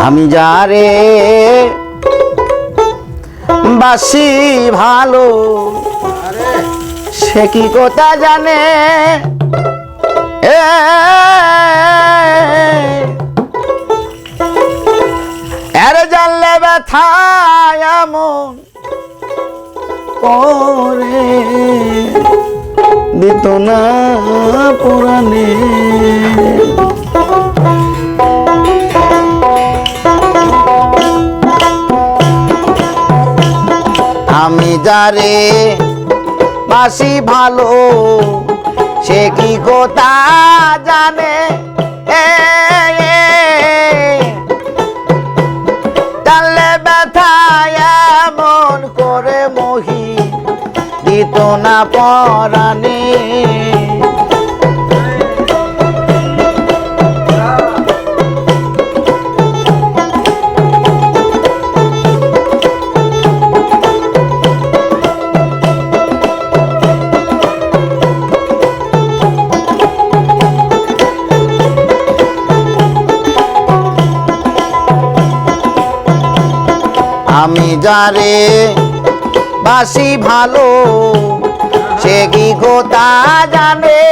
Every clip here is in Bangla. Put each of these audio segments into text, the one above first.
আমি যারে বাসি ভালো সে কি কথা জানে, এর জানলে ব্যথা এমন করে দিত না পুরাণে। আমি যারে বাসি ভালো সে কি কথা জানে, জানলে ব্যথা এমন করে মহি দিত না পরাণে। আমি যারে বাসি ভালো সে কি কথা জানে,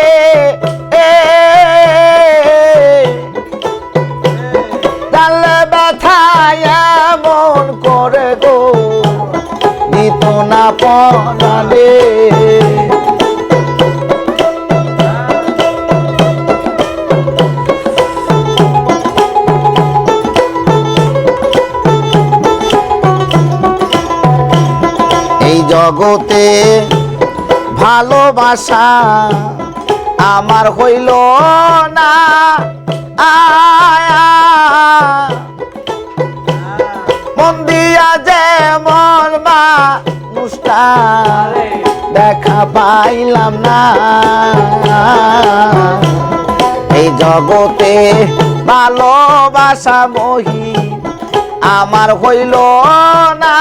জানলে ব্যথা এমন করে গো দিত না পরাণে। জগতে ভালোবাসা আমার হইল না, মন দিয়া যেমন মানুষটা দেখা পাইলাম না। এই জগতে ভালোবাসা মহি আমার হইল না,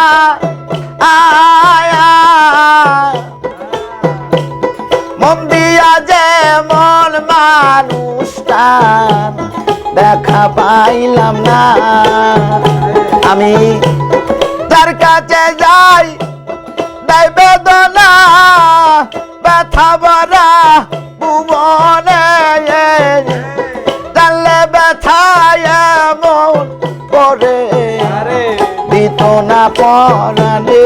মন দিয়া যেমন মানুষটা দেখা পাইলাম না। আমি তার কাছে যাই দেয় বেদনা ব্যথা ভরা ভুবনে, জানলে ব্যথা এমন করে দিত না পরাণে।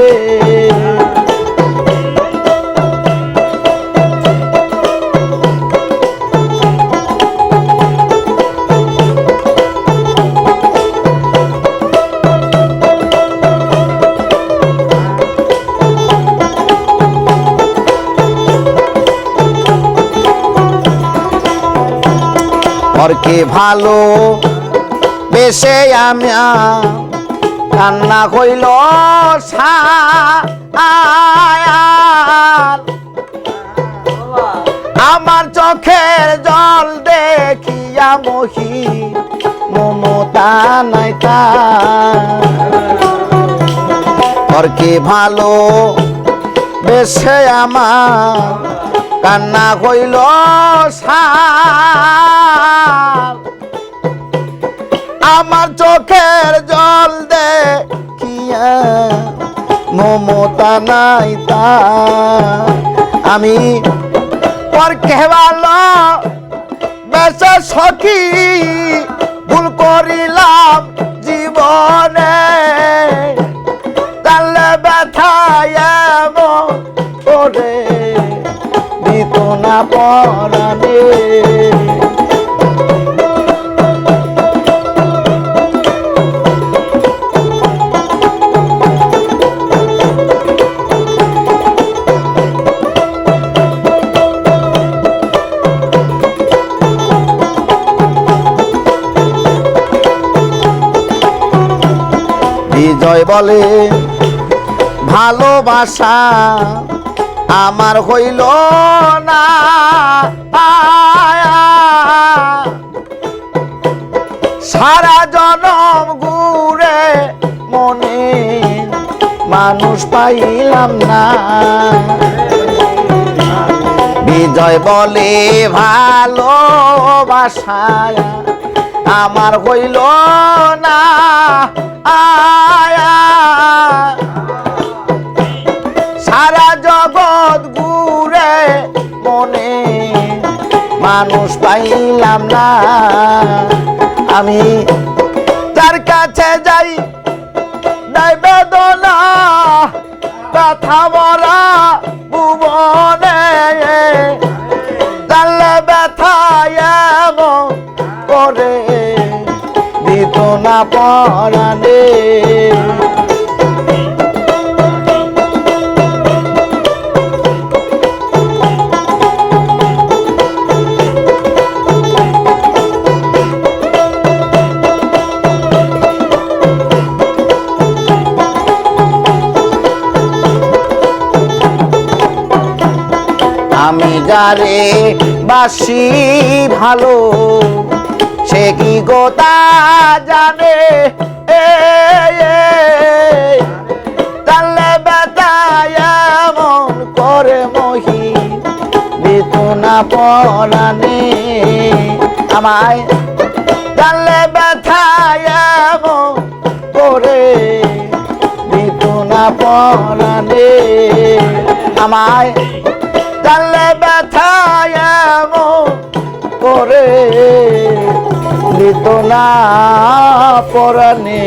পরকে ভালো বেশে আমি কান্না হইল আমার চোখের জল দেখিয়া মহি মমতা নাই পরকে ভালো বেশে আমার কান্না হইল আমার চোখের জল দেখিয়া মমতা নাই তা। আমি পরকে ভালো বেশে সখী ভুল করিলাম জীবনে, জানলে ব্যথা এমন করে দিত না পরাণে। বিজয় বলে ভালোবাসা আমার হইল না, সারা জনম ঘুরে মনে মানুষ পাইলাম না। বিজয় বলে ভালোবাসা আমার হইল না আয়া সারা জগৎ ঘুরে মনে মানুষ পাইলাম না আমি তার কাছে যাই নাই বেদনা কথা বলা ভুবনে তাহলে ব্যথায় এমন করে দিত না পরাণে আমি যারে বাসি ভালো সে কি গোটা জানে তাহলে বেটায় এমন করে মহি দিত না পরাণে আমায় তাহলে বেটায় এমন করে দিত না পরাণে আমায় তাহলে ব্যথায় এমন করে দিত না পরাণে